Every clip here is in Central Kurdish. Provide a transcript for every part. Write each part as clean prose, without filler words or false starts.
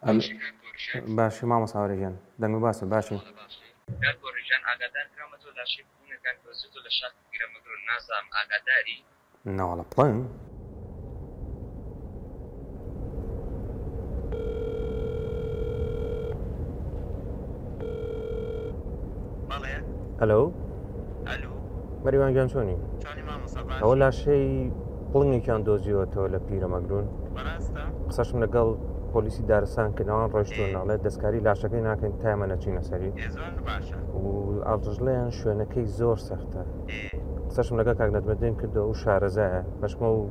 باشی مامۆستا وەرەگیان دەنگ باسە باشی کار گۆڕیژان ئاگادار کراوە تۆ لاشی بوونەکان دۆزی تۆ لە شات پیرەمەگرۆ نازام ئاگاداری ناوەڵە پڵن بەڵێ هەلو ئەلو بەریوان گیان چۆنی چۆنی مامۆستا باش ئەوە لاشەی پڵنگێکیان دۆزیوەتەوە لە پیرەمەگرون بەڕاستە قسەشم لەگەڵ پۆلیسی دارستان کردنەوەن ڕۆیشتووە ناڵێت دەستکاری لاشەکەی ناکەین تایمە نەچینە سەری زۆر باشە و ئاڵژڵەیان شوێنەکەی زۆر سەختە قسەشم لەگەڵ کاگنەتمەدێن کردەوە و شارەزایە بەشمە و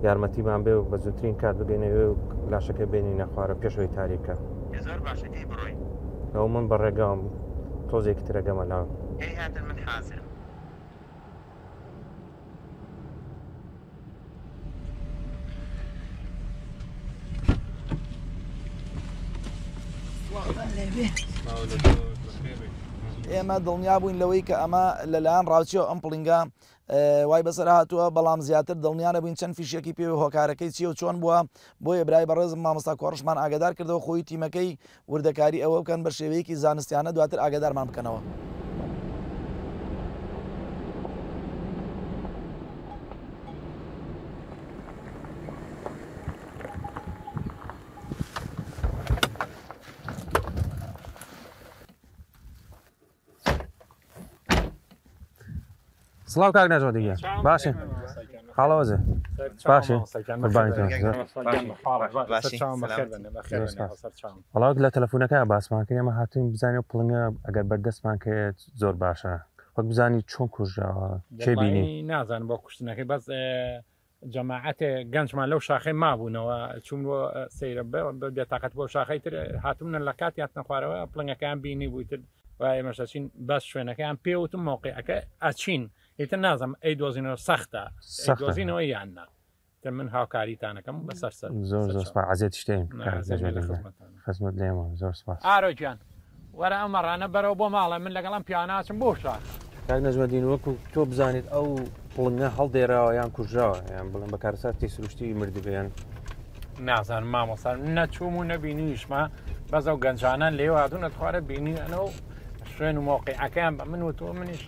یارمەتیمان بێ و بە زووترین کات بگەینەوێ و لاشەکە بێنی نەخوارە پێشەوەی تاریکە زۆر باشەکەی بڕۆی ئەو من بەڕێگەم تۆزێکی ترەگەمە لاو هی هاتن من حازرم ئێمە دڵنیا بووین لەوەی کە ئەمە لەلایەن ڕاوچیەوە ئەم پڵنگە وای بەسەر هاتووە بەڵام زیاتر دڵنیانە بووین چەند فیشێکی پێ هۆکارەکەی چیە و چۆن بووە بۆیە برای بەڕێزم مامۆستا کۆڕشمان ئاگادار کردەوە خۆی تیمەکەی وردەکاری ئەوە بکەن بە شێوەیەکی زانستیانە دواتر ئاگادارمان بکەنەوە. سڵاو کاک نەجۆ دیگە باشێ خاڵەوەزێ باشێ وەڵاوت لە تەلەفۆنەکە باسمانکە ئێمە هاتوین بزانێ پڵنگە ئەگەر بەردەستمان کەوێت زۆر باشە وەک بزانی چۆن کوژراوە چێ بینی نازانم بۆ کوشتنەکەی بەس جەماعەتێ گەنجمان لەو شاخەی مابوونەوە چوون بۆ سەیرە بێتاقەت بۆ شاخەی تر هاتوونە لە کاتیان نەخوارەوە پڵنگەکان بینی بوویتر وای مەشەچین بەس شوێنەکەیان پێوتم مۆقعەکە ئەچین ئیتر نازم ئەی دۆزینەوە سەختە دۆزینەوە یاننا تر من هاوکاریتانەکەم بەسەر زۆر زۆر سپاس عەزیەت شتێن خزمەت لێمە زۆر سپاس ئارۆگیان وەرە ئەمەڕانە بەرەو بۆ ماڵە من لەگەڵم پیاناچم بۆ شار کاک نەجمەدین وەکو تۆ بزانیت ئەو پڵنگە هەڵدێراوە یان کوژراوە یان بڵێن بەکارەساتی سروشتی مردبیان نازانم مامۆستا نەچووم و نەبینیشمە بەس ئەو گەنجانان لێو هاتوونە خوارە بینیەوە شوێن و مۆقعەکەیان بە من و تۆ منیش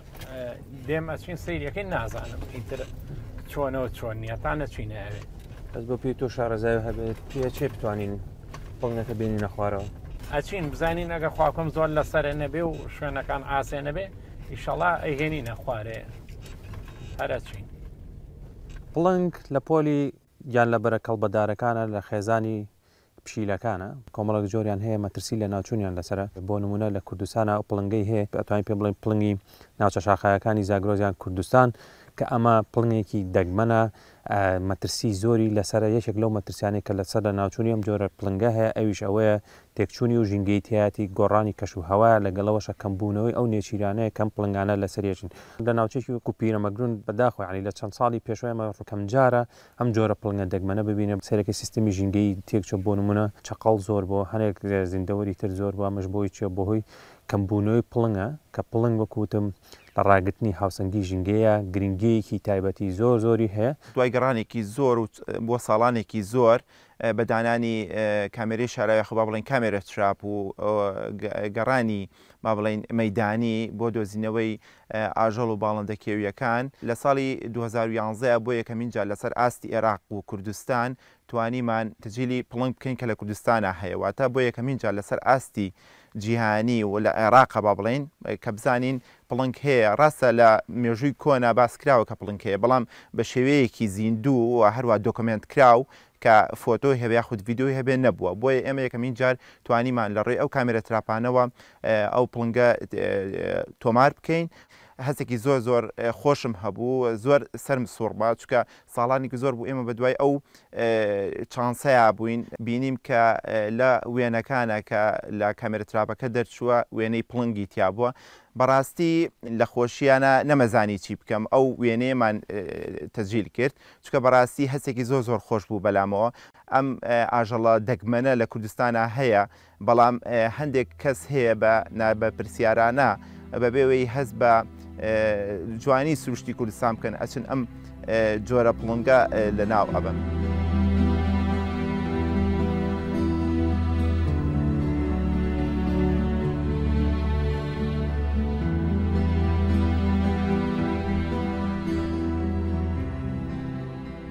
دێم ئەچین سەیرەکەی نازانم ئیتر چۆنەوە چۆن نیە تا نەچینەوێ ئەس بۆ پێی تۆ شارەزای هەبێت پێ چێ بتوانین پڵنگەکە بینی نەخوارەوە ئەچین بزانین ئەگە خواکەم زۆر لەسەرە نەبێ و شوێنەکان ئاسێ نەبێ ئیشەڵا ئەیهێنی نەخوارێ هەرەچین پڵنگ لە پۆلی گیان لە بەرە کەڵبەدارەکانە لە خێزانی پشیلەکانە کۆمەڵک جۆریان هەیە مەترسی لە ناوچوونیان لەسرە بۆ نمونە لە کوردستانە ئەو پڵنگەی هەیە ئەتوانین پێ بڵێن پڵنگی ناوچە شاخایەکانی زاگرۆزیان کوردستان کە ئەمە پڵنگێکی دەگمەنە مەترسی زۆری لەسرە یەکێک لەو مەترسیانی کە لەسەر لە ناوچوونی ئەم جۆرە پڵنگە هەیە ئەویش ئەوەیە تێکچوونی و ژینگەیتیاتی گۆڕانی کەش و هەوایە لەگەڵەوەشە کەمبوونەوەی ئەو نێچیرانەیە کەم پڵنگانە لەسەرێژن لە ناوچێکی وەکو پیرەمەگرون بەداخۆیانی لە چەند ساڵی پێشوەمە ڕکەم جارە ئەم جۆرە پڵنگە دەگمەنە ببینە سەرەکی سیستمی ژینگەی تێکچە بۆ نمونە چقەڵ زۆر بۆ هەنێک زیندەوەری تر زۆر بووە مەش بۆی چێ بەهۆی کەمبوونەوەی پڵنگە کە پڵنگ وەکوتم لە ڕاگرتنی هاوسەنگی ژینگەیە گرنگەیەکی تایبەتی زۆر زۆری هەیە دوای گەڕانێکی زۆر و بۆ ساڵانێکی زۆر بەدانانی کامێرەی شاراوی خۆ با بڵێن کامێرە تراپ و گەڕانی با بڵێن مەیدانی بۆ دۆزینەوەی ئاژەڵ و باڵندە کێویەکان لە ساڵی 2011 بۆ یەکەمین جار لەسەر ئاستی عێراق و کوردستان توانیمان تجیلی پڵنگ بکەین کە لە کوردستانە هەیە واتە بۆ یەکەمین جار لەسەر ئاستی جیهانی و لە عێراقە با بڵێن کە بزانین پڵنگ هەیە ڕاستە لە مێژووی کۆنا باسکراوە کە پڵنگ هەیە بەڵام بە شێوەیەکی زیندوو و هەروە دۆکمنت کراو کە فۆتۆی هەبێ خود ڤیددیۆی هەبێ نەبووە بۆیە ئێمە یەکەمین جار توانیمان لە ڕێی ئەو کامێرە تراپانەوە ئەو پڵنگە تۆمار بکەین هەستێکی زۆر زۆر خۆشم هەبوو زۆر سەرم سووربا چکە ساڵانێکی زۆر بوو ئێمە بەدوای ئەو چانسەیە بووین بینیم کە لە وێنەکانە کە لە کامێرە تراپەکە دەرچووە وێنەی پڵنگی تیا بووە بەڕاستی لە خۆشییانە نەمەزانی چی بکەم ئەو وێنەیەمان تەجیل کرد چکە بەڕاستی هەستێکی زۆر زۆر خۆش بوو بەلامەوە ئەم ئاژەڵە دەگمەنە لە کوردستانە هەیە بەڵام هەندێک کەس هەیە بە پرسیارانە بەبێوەی هەست بە جوانی سروشتی کوردستان بکەن ئەچن ئەم جۆرە پڵنگە لە ناو ئەبن.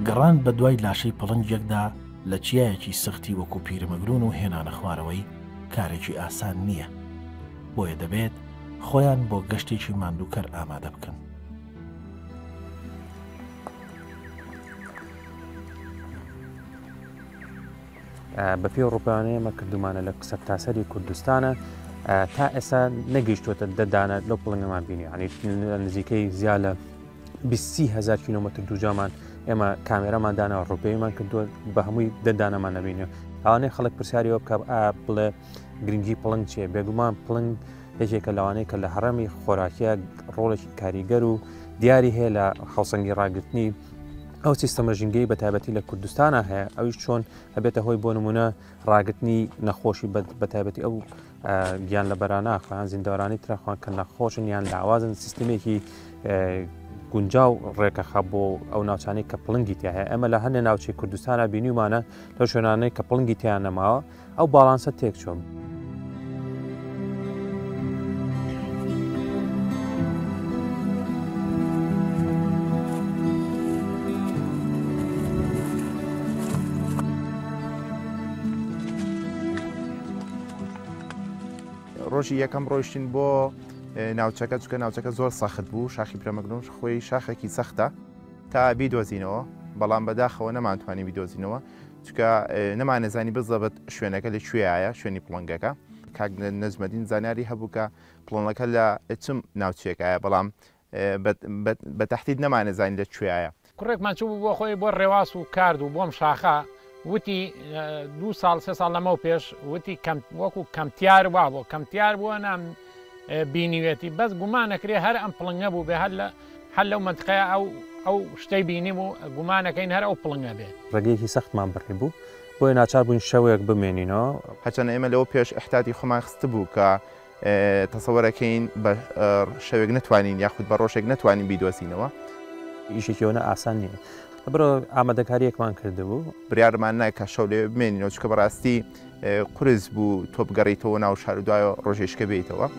گەڕان بە دوای لاشەی پڵنجێکدا لە چیایەکی سەختی وەکو پیرمەگرون و هێنانە خوارەوەی کارێکی ئاسان نییە، بۆیە دەبێت خۆیان بۆ گەشتێکی ماندووکەر ئامادە بکەن. بە پێی ڕووپیانەیەمە کردومانە لە سەرتاسەری کوردستانە تا ئێستا نەگەیشتوتە دەدانە لەو پڵنگەمان بینی، ینی نزیکەی زیاد لە 20,000 کیلۆمەتر دووجامان ئێمە کامێرەمان دانەوە ڕووپێویمان کردووە بە هەمووی دەدانەمان نەبینێ. ئەوانەی خەڵک پرسیاریەوە بکە بڵێ گرنگی پڵنگ چیە؟ بێگومان پڵنگ یەکێکە لەوانەیە کە لە هەڕەمی خۆراکیە ڕۆڵێکی کاریگەر و دیاری هەیە لە خەڵسەنگی ڕاگررتنی ئەو سیستەمە ژینگەی بە تایبەتی لە کوردستانە هەیە، ئەویش چۆن هەبێتە هۆی بۆ نمونە ڕاگررتنی نەخۆشی بە تایبەتی ئەو گیان لە بەراناخوان زیندەوەرانی ترەخوان کە نەخۆشن یان لاوازن سیستمێکی گونجاو ڕێکەخە بۆ ئەو ناوچانەی کە پڵنگی تیا هەیە. ئەمە لە هەندێک ناوچەی کوردستانە بینیمانە لەو شوێنانەی کە پڵنگی تیان نەماوە ئەو باڵانسە تێک چۆم. ڕۆژی یەکەم ڕۆیشتین بۆ ناوچەکە چکە ناوچەکە زۆر سەخت بوو، شاخی پیرەمەگرون خۆی شاخێکی سەختە تا بیدۆزینەوە، بەڵام بەداخەوە نەمانتوانی بیدۆزینەوە چکە نەمانەزانی بزەبت شوێنەکە لەکوێیە شوێنی پڵنگەکە. کاک نەجمەدین زانیاری هەبوو کە پڵنگەکە لە چم ناوچێکایە، بەڵام بە تەحدید نەمانەزانی لەکوێیە. کوڕێکمان چوو بۆ خۆی بۆ ڕێواس و کارد و بۆم شاخە وتی 2 ساڵ 3 ساڵ لەمە پێش وتی وەکو کەمتیار وا بۆ کەمتیار بووە نام بینیوێتی بەس گومانەکرێ هەر ئەم پڵنگە بوو بێ هەر لەو منتقەیە ئەو شتەی بینیم و گومانەکەین هەر ئەو پڵنگە بێت. ڕێگەیەکی سەختمان بڕی بوو بۆیە ناچار بووین شەوەیەک بمێنینەوە. هەچەنە ئێمە لەوە پێش ئەحتیاطی خۆمان خست بوو کە تەسەوەرەکەین بە شەوێک نتوانین یاخود بە ڕۆژێک نتوانین بیدۆزینەوە. ئیشێکیەوە ئاسان نییە. بڕۆ ئامادەکاریەکمان کردبوو بریارمان نای کە شەو لێ بمێنینەوە چکە بەڕاستی قورس بوو تۆ بگەڕیتەوە ناو شار و دوایە ڕۆژێشکە بێتەوە.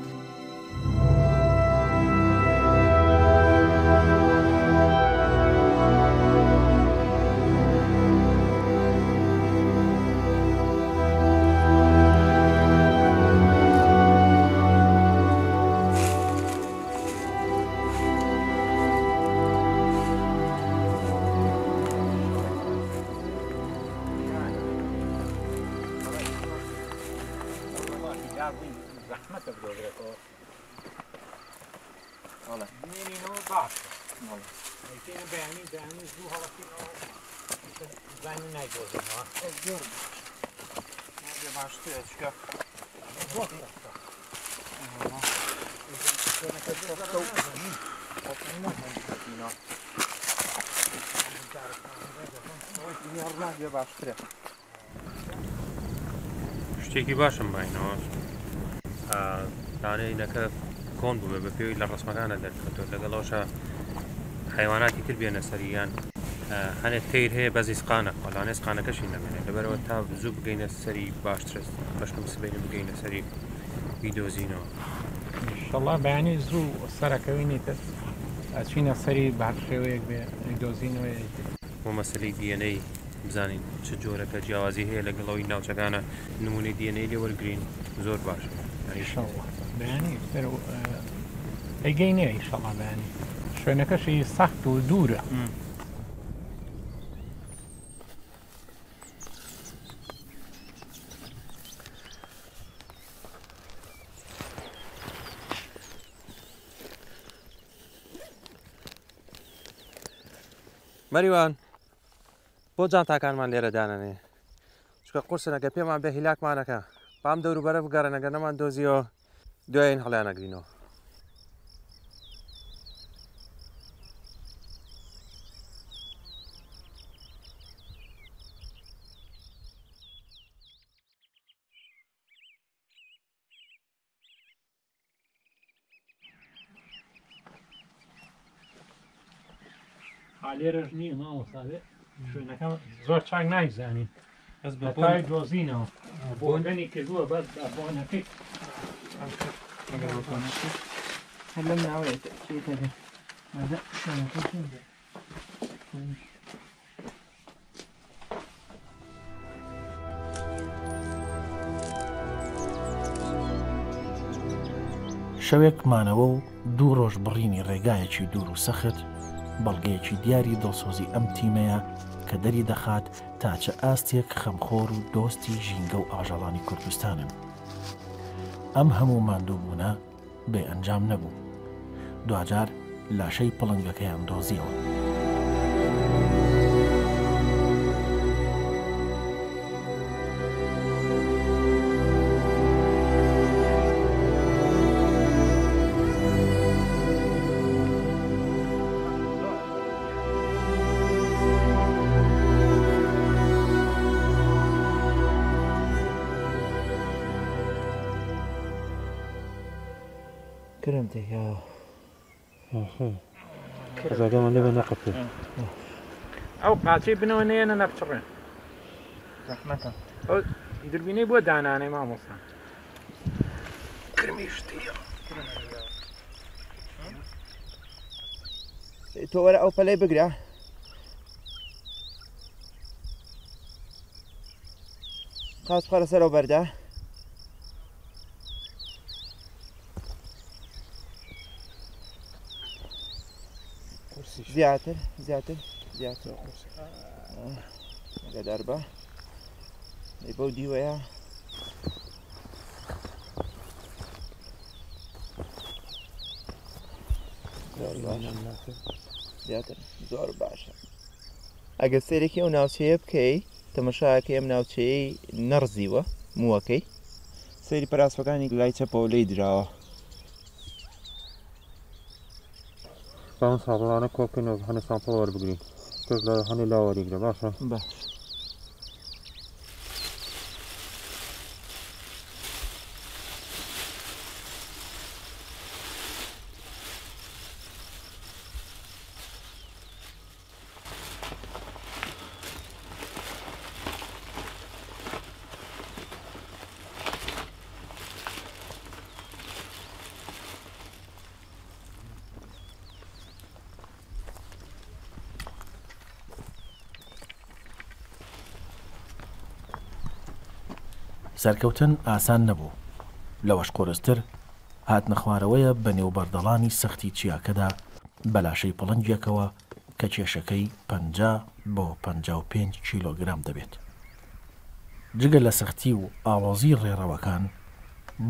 شتێکی باشم باینەوە دانەیەکە کۆن بوومە بە پێوی لە ڕسمەکانە دەرکەوتۆ لەگەڵەوەشە حیواناتی تر بێنە سەریان هەنێک تیر هەیە بەزی سقانە قەڵانێ سقانەکەشی نەمێنێت لەبەرەوە تا زوو بگەینە سەری باشترە بەشم سبەینە بگەینە سەری بیدۆزینەوە. ئینشەڵڵا بەیانی زوو سەرەکەوینی تر ئەچینە سەری باششێوەیەک بێ بیدۆزینەوە بۆ مەسەلەی دیێنەی بزانین چ جۆرەکە جیاوازی هەیە لەگەڵەوەی ناوچەکانە نمونەی دیێنەی لێ وەرگرین زۆر باشە. بەیانی ئەیگەی نییە ئینشەڵڵا بەیانی شوێنەکەشی سەخت و دوورە. مەریوان بۆ جانتاکانمان لێرە دانەنێ چکە قورسنەکە پێمان بێ هیلاکمانەکە بام دەور و بەرە بگەڕێنەگە نەمان دۆزیەوە دوایین هەڵیانەگرینەوە. لێرەش نییە ماوەساێ شوێنەکە زۆر چاک نایزانی ئەس بەپای دۆزینەوە بۆندنی کردووە بەس بۆنەکەی لەم ناوێت شەوێک مانەوە و 2 ڕۆژ بڕینی ڕێگایەکی دوور و سەخت بەڵگەیەکی دیاری دڵسۆزی ئەم تیمەیە کە دەری دەخات تا چه ئاستێک خەمخۆر و دۆستی ژینگە و ئاژەڵانی کوردستانن. ئەم هەموو ماندووبوونە بێ ئەنجام نەبوو. دوجار لاشەی پڵنگەکەیان دۆزیەوە. كرمتك يا ڕێگە من لێ نەقەت ئەو قاچی بنەوەنێنە نەبچڕێن رحمەتە دەربینەی بۆ دانانەی مامۆستا تۆ وەرە ئەو پەلەی بگرە قاچ بخەرە سەر ئەو بەردە زیاتر زیاتر زیاتر قەدار بە بەو دیوەیە زیاتر زۆر باشە ئەگەر سێرێکی ئەو ناوچەیە بکەی تەمەشاکە ئەم ناوچەیەی نەڕزیوە مووەکەی سەیری پەراسپەکانی لای چەپەوە لێی دراوە باون ساڵانە کۆکەینەوە هەنە سامپڵ وەربگرین کەس لە هەنێ لاوەریگرە باشە باش سەرکەوتن ئاسان نەبوو لەوەش قۆرستر هاتنە خوارەوەیە بە نێوبەردەڵانی سەختی چیاکەدا بەلاشەی پڵنجێکەوە کە کێشەکەی 50 بۆ 55 کیلۆگرام دەبێت. جگە لە سەختی و ئاڵۆزی ڕێڕەوەکان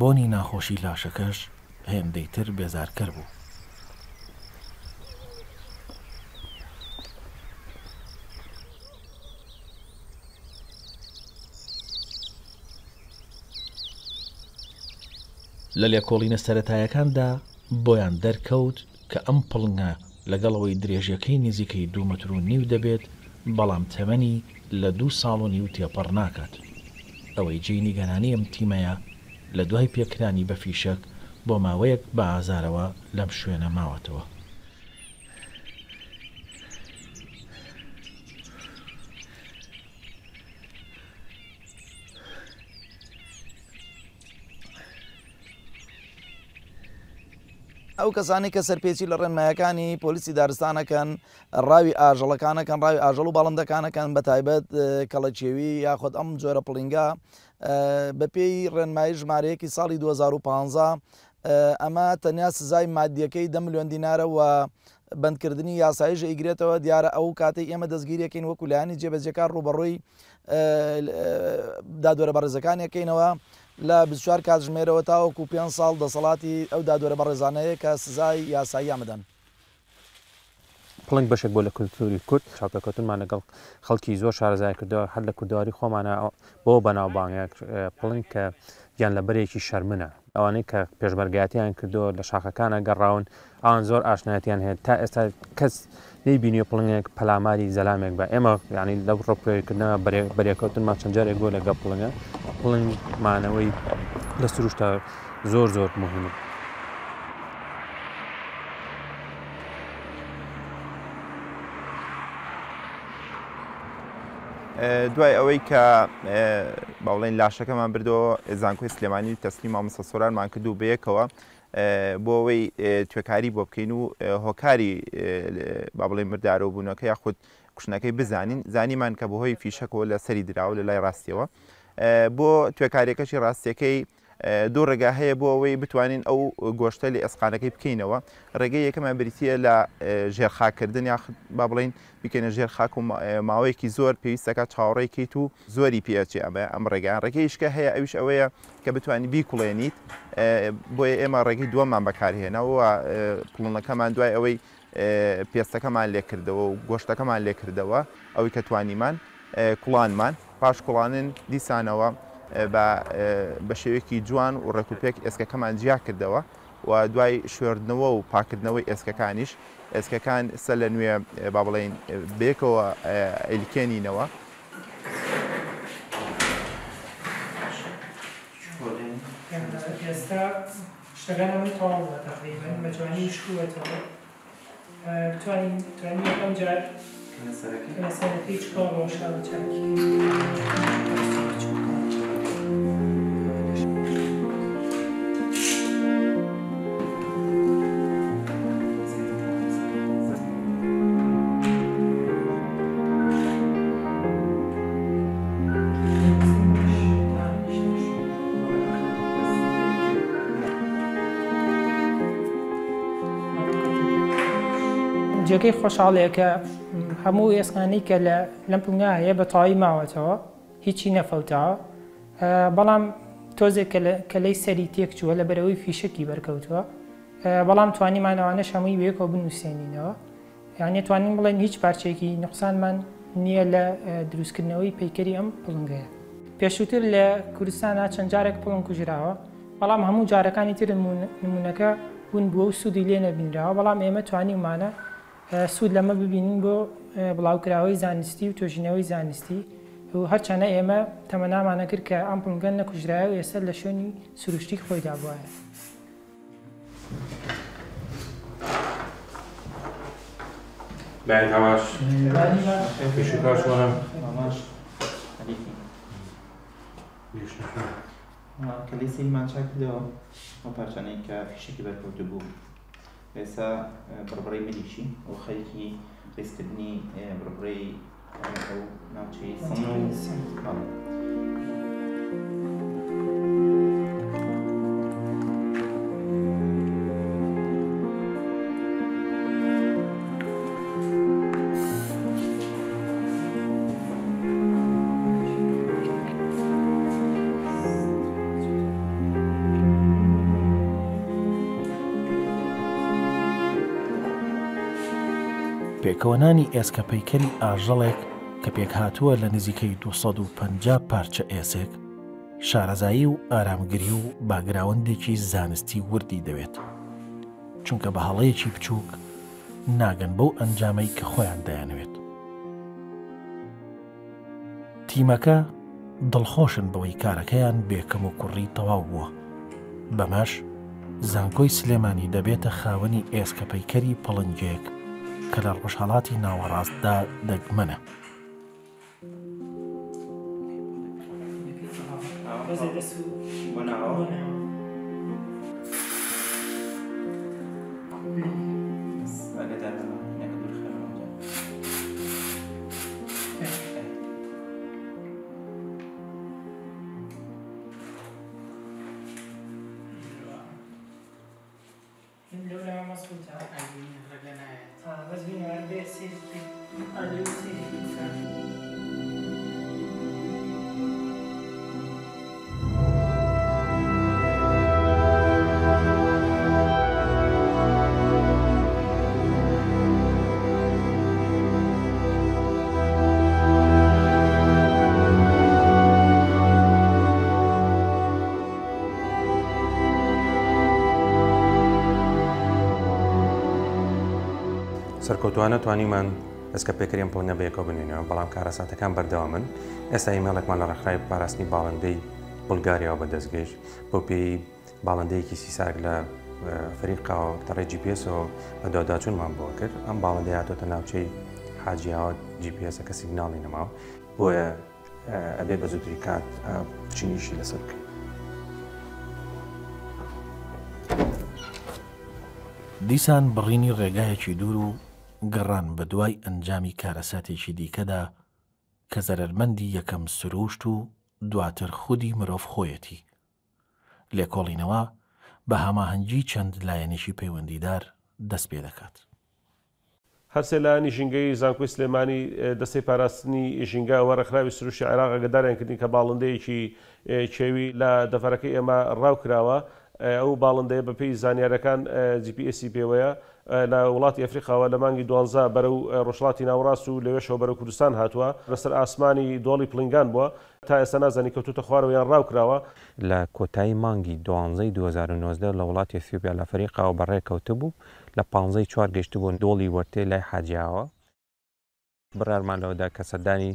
بۆنی ناخۆشی لاشەکەش هێندەی تر بێزارکەر بوو. لە لێکۆڵینە سەرەتایەکاندا بۆیان دەرکەوت کە ئەم پڵنگە لەگەڵەوەی درێژەکەی نزیکەی 2.5 متر دەبێت بەڵام تەمەنی لە 2 ساڵ و نیو تێپەڕ ناکات. ئەوەی جێی نیگەرانی ئەم تیمەیە لە دوای پێکرانی بە فیشەک بۆ ماوەیەک بە ئازارەوە لەم شوێنە ماوەتەوە. ئەو کەسانی کە سەرپێچی لە ڕێنمایەکانی پۆلیسی دارستانەکەن ڕاوی ئاژەڵەکانەکەن ڕاوی ئاژەڵ و باڵندەکانەکەن بە تایبەت کەڵەچێوی یاخود ئەم جۆرە پڵنگە بە پێی ڕێنمایی ژمارەیەکی ساڵی 2015 ئەمە تەنیا سزای مادیەکەی 10 ملیۆن دینارە و بەندکردنی یاساییش ئیگرێتەوە. دیارە ئەو کاتێک ئێمە دەستگیریەکەین وەکو لایانی جێبەجێکار ڕوبەڕووی دادوەرە بەڕێزەکانیەکەینەوە لە 24 کاتژمێرەوە تاوەکو 5 ساڵ دەسەڵاتی ئەو دادوەرە بەڕێزانەیە کە سزای یاسایی ئەمەدەن. پڵنگ بەشێک بۆ لە کولتوری کورد چاپەکەوتنمان لەگەڵ خەڵکی زۆر شارەزای کردەوە هەر لە کوردەواری خۆمانە بۆ بەناوبانگێک پڵنگ کە گیان لە بەرێکی شەرمنە ئەوانەی کە پێشبەرگایەتیان کردەوە لە شاخەکانە گەڕاون ئەوان زۆر ئاشنایەتیان هەیە تا ئێستا کەس نەیبینیوە پڵنگێک پەلاماری زەلامێک بە ئێمە یعنی لەو ڕۆپێکردنەوە بەرێکەوتنمان چەند جارێک بۆ لەگەڵ پڵنگمانەوەی لە سروشتا زۆر زۆر مهمە. دوای ئەوەی کە باوڵێن لاشەکەمان بردەوە زانکۆی سلێمانی تەسلیم مامۆستا سۆرانمان کردو بەیەکەوە بۆ ئەوەی توێکاری بۆ بکەین و هۆکاری با بڵێن مردارەوە بوونەکە یاخود کوشتنەکەی بزانین زانیمان کە بەهۆی فیشەکەەوە لە سەری دراوە لە لای ڕاستیەوە بۆ توێکاریەکەشی ڕاستیەکەی دوو ڕێگا هەیە بۆ ئەوەی بتوانین ئەو گۆشتە لە ئێسقانەکەی بکەینەوە. ڕێگەی یەکەمان بریتە لە ژێرخاکردن یاخ با بڵین بکەینە ژێر خاک و ماوەیەکی زۆر پێویستەکە چاوەڕێکیت و زۆری پێچێ ئەم ڕێگەیان. ڕێگەیشکە هەیە ئەویش ئەوەیە کە بتوانانی بیکوڵێنیت بۆیە ئێمە ڕێگەی دووەممان بەکارهێنەوە پڵونەکەمان دوای ئەوەی پێستەکەمان لێکردەوە و گۆشتەکەمان لێکردەوە ئەوەی کە توانیمان کوڵانمان پاش کوڵانن دیسانەوە بە شێوەیەکی جوان و ڕێکوپێک ئێسکەکەمان جیا کردەوە و دوای شوێردنەوە و پاکردنەوەی ئێسکەکانیش ئێسکەکان سەر لە نوێ با بڵێن بێکەوە ئەیلکێنینەوە. ئێستا شتەکانەوەی تەواوە تقریباً بەتوانی شکووەتەوە بتوانین یەکەم جار لەسەرەکەی چکۆڵ ڕۆژا بچاکی جێگەی خۆشحاڵەیەکە هەموو ئێسکانەی کە لەم پڵنگا هەیە بە تەواوی ماوەتەوە هیچی نەفەوتەوە، بەڵام تۆزێک کە لەی سەری تێک چووە لە بەرەوەی فیشکی بەرکەوتووە، بەڵام توانیمانەوانەش هەمووی بەیەکەوە بنووسێنینەوە، یعنی توانین بڵێن هیچ پارچێکی نقصانمان نییە لە دروستکردنەوەی پەیکەری ئەم پڵنگەیە. پێشووتر لە کوردستانە چەند جارێک پڵنگ کوژراوە، بەڵام هەموو جارەکانی تر نمونونەکە بوون بووە و سوودی لێ نەبینراوە، بەڵام ئێمە توانیمانە سوود لەمە ببینین بۆ بڵاوکراوەی زانستی و تۆژینەوەی زانستی و هەرچەنە ئێمە تەمەنامانە کرد کە ئەم پڵنگە نەکوژرایە و ئێستا لە شوێنی سروشتی خۆیدا بووە. باید هەواش پێشوکاش وەرە کەلی سیلمان چاک کردەوە ئەو پارچانەی کە فیشێکی بەرکەوتو بوو. ئێستا بڕبڕەی ملیشی ئەو خەریکی ڕێزکردنی بڕبڕەی ئەو ناوچەی سەن و پێکەوەنانی ئێسکە پەیکەری ئاژەڵێک کە پێک هاتووە لە نزیکەی 250 پارچە ئێسێک شارەزایی و ئارامگری و باگراوەندێکی زانستی وردی دەوێت، چونکە بە هەڵەیەکی بچووک ناگەن بەو ئەنجامەی کە خۆیان دەیانەوێت. تیمەکە دڵخۆشن بەوەی کارەکەیان بێکەم و کوڕی تەواو بووە، بەمەش زانکۆی سلێمانی دەبێتە خاوەنی ئێسکە پەیکەری پەڵنجێک کە لە ڕۆژهەڵاتی ناوەڕاستدا دەگمەنە. سەرکەوتوانە توانیمان ئەسکە پێکەریم پڵنگە بەیەکەوە بنێنەوە، بەڵام کارەساتەکان بەردەوا من. ئێستا ئیمێڵێکمان لە ڕێکخراوی پاراستنی باڵندەی بولگاریاوە بەدەستگەیشت بۆ پێی باڵندەیەکی سیساک لە فەریقاوە تەڕێ GPS-ەوە بە دۆداچوونمان بۆ کرد. ئەم باڵندەی هاتۆتە ناوچەی حاجیاوە GPS-ەکە سیگناڵی نەماوە، بۆیە ئەبێ بە زووتری کات چینیشی لەسەر بکەین. دیسان بڕینی ڕێگایەکی دوور و گەڕان بە دوای ئەنجامی کارەساتێکی دیکەدا کە زەرەرمەندی یەکەم سروشت و دواتر خودی مرۆڤ خۆیەتی. لێکۆڵینەوە بە هەماهەنگی چەند لایەنێکی پەیوەندیدار دەست پێ دەکات. هەرسێ لایەنی ژینگەی زانکۆی سلێمانی دەستەی پاراستنی ژینگە وەرەخراوی سروشی عێراق ئەگەداریان کردین کە باڵندەیەکی چێوی لە دەفەرەکەی ئێمە ڕاو کراوە. ئەو باڵندەیە بەپێی زانیارەکان GPS پێوەیە لە وڵاتی ئەفریقاوە لە مانگی 12 بەرەو ڕۆژهڵاتی ناوەڕاست و لەوێشەوە بەرەو کوردستان هاتووە لەسەر ئاسمانی دۆڵی پلنگان بووە تا ئێستا نازانی کەوتوتە خوارەوە یان ڕاو کراوە. لە کۆتایی مانگی 12 2019 لە وڵاتی ئەفریقا لە ئەفریقاوە بەڕێکەوتە بوو لە 15 گەشت بوون دۆڵی وەرتێ لای حاجیاوە. بڕارمان لەوەدا کە سەردانی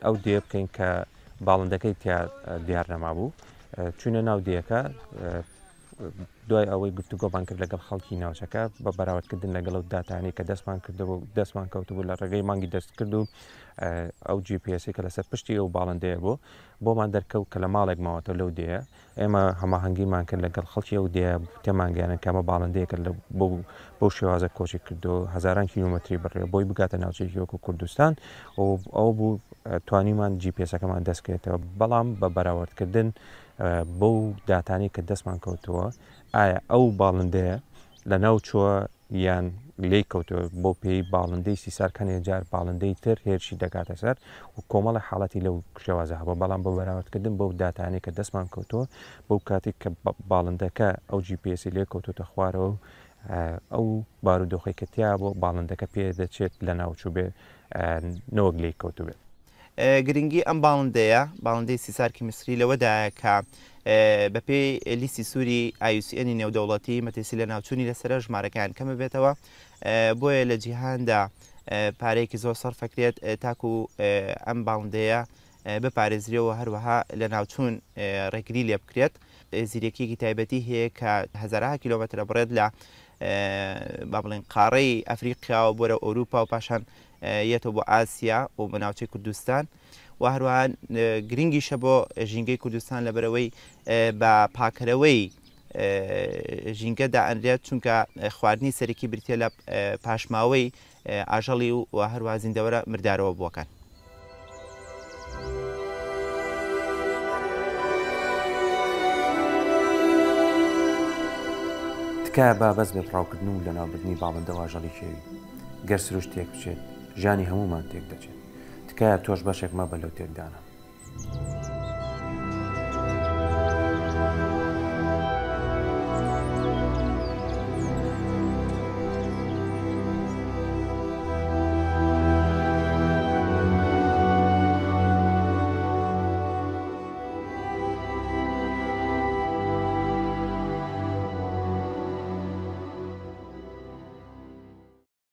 ئەو دێ بکەین کە باڵندەکەی تیا دیار نەما بوو. چونە ناو دیەکە دوای ئەوەی گفتوگۆمان کرد لەگەڵ خەڵکی ناوچەکە بە بەراوردکردن لەگەڵ ئەو داتانی کە دەستمان کردەوە دەستمان کەوتبوو لە ڕێگەی مانگی دەست کرد و ئەو GPS کە لەسەر پشتی ئەو باڵندەیە بوو بۆمان دەرکەوت کە لە ماڵێک ماوەتە لەو دێە ئێمە هەماهەنگیمان کرد لەگەڵ خەڵکی ئەو دێ تێمانگەیانە کەمە باڵندەیەکە بۆ شێوازە کۆچی کردو هەزاران کیلومتری بڕێ بۆی بگاتە ناوچەیەکی وەکو کوردستان و ئەو بوو توانیمان GPS-ەکەمان دەستکرێتەوە. بەڵام بە بەراوردکردن بەو داتانی کە دەستمان کەوتووە ئایا ئەو باڵندەیە لە ناو چووە یان لێی کەوتووە بۆ پێی باڵندەی سیسارکەنێ جار باڵندەی تر هێرشی دەکاتە سەر و کۆمەڵە حاڵەتی لەو شێوازە هەبە. بەڵام بە بەراوردکردن بەو داتانی کە دەستمان کەوتووە بەو کاتێک کە باڵندەکە ئەو GPS لێ کەوتوتە خوارەوە ئەو بارودۆخی کە تیا بۆ باڵندەکە پێ دەچێت لە ناوچوو بێ نەوەک لێی کەوتو بێت. گرنگی ئەم باڵندەیە باڵندەی سیسارکی میسری لەوەدایە کە بەپێی لیستی سووری IUCN نێودەوڵەتی مەترسی لە ناوچوونی لەسەر ژمارەکان کەمە بێتەوە بۆیە لە جیهاندا پارەیەکی زۆر سەرفەکرێت تاکو ئەم باڵندەیە بپارێزرێەوە هەروەها لە ناوچوون ڕێگری لێ بکرێت. زیرەکیەکی تایبەتی هەیە کە هەزارها کیلۆمەترە بڕێت لە با بڵێن قاڕەی ئەفریقیا و بۆرە ئەوروپا و پاشان یەتەوە بۆ ئاسیا و بە ناوچەی کوردستان و هەروەها گرنگیشە بۆ ژینگەی کوردستان لەبەرەوەی بە پاکەرەوەی ژینگەدا ئەنرێت چونکە خواردنی سەرەکی بریتە لە پاشماوەی ئاژەڵی و هەروەها زیندەوەرە مردارەوە بووەکان. تکایە با بەس بێ پڕاوکردن و لە ناوبردنی باڵندە و ئاژەڵی کێوی گەر سروش تێک بچێت ژانی هەمومان تێک دەچێت. تکایە تۆش بەشێک مەبە لەو تێکدانە.